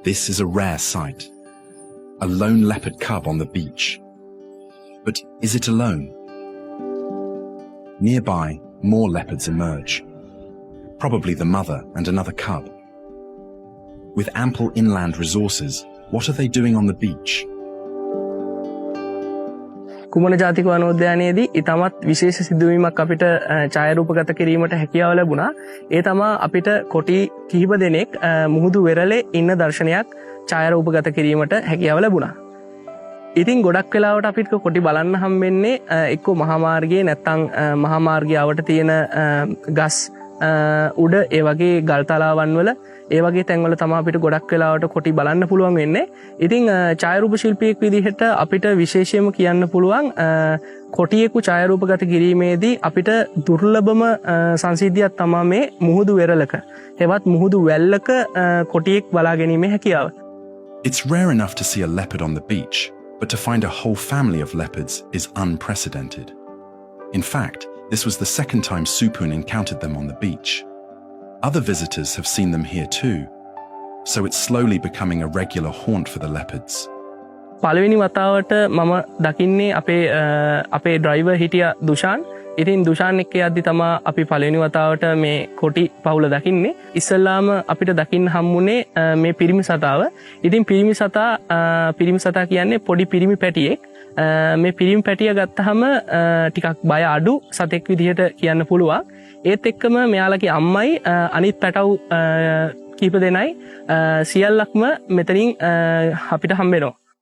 This is a rare sight. A lone leopard cub on the beach. But is it alone? Nearby, more leopards emerge. Probably the mother and another cub. With ample inland resources, what are they doing on the beach? කුමන ජාතික වනෝද්‍යානයේදී ඊටමත් විශේෂ සිදුවීමක් අපිට ඡායාරූපගත කිරීමට හැකියාව ලැබුණා. ඒ තමයි අපිට කොටි කිහිප දෙනෙක් මුහුදු වෙරළේ ඉන්න දර්ශනයක් ඡායාරූපගත කිරීමට හැකියාව ලැබුණා. ඉතින් ගොඩක් වෙලාවට අපිට කොටි බලන්න හම්බෙන්නේ එක්ක මහා මාර්ගයේ නැත්නම් මහා මාර්ගයවට තියෙන ගස් උඩ ඒ වගේ ගල් තලාවන් වල ඒ වගේ තැන්වල තමයි අපිට ගොඩක් වෙලාවට කොටි බලන්න පුළුවන් වෙන්නේ. ඉතින් ඡායාරූප ශිල්පියෙක් විදිහට අපිට විශේෂයෙන්ම කියන්න පුළුවන් කොටියෙකු ඡායාරූපගත කිරීමේදී අපිට දුර්ලභම සංසිද්ධියක් තමයි මේ මුහුදු වෙරළක. හෙවත් මුහුදු වැල්ලක කොටියෙක් බලා ගැනීමේ හැකියාව. It's rare enough to see a leopard on the beach, but to find a whole family of leopards is unprecedented. In fact, this was the second time Supun encountered them on the beach. Other visitors have seen them here too, so it's slowly becoming a regular haunt for the leopards. පළවෙනි වතාවට මම දකින්නේ අපේ driver හිටියා දුෂාන්. ඉතින් දුෂාන් එක්ක යද්දි තමයි අපි පළවෙනි වතාවට මේ කොටි පවුල දකින්නේ. ඉස්සල්ලාම අපිට දකින්න හම්බුනේ මේ පිරිමි සතාව. ඉතින් පිරිමි සතා කියන්නේ පොඩි පිරිමි පැටියෙක්. මේ පිරිමි පැටිය ගත්තාම ටිකක් බය අඩු සතෙක් විදිහට කියන්න පුළුවන්. ඒත් එක්කම මෙයාලගේ අම්මයි අනිත් පැටව් කීප දෙනයි සියල්ලක්ම මෙතනින් අපිට හම්බ වෙනවා.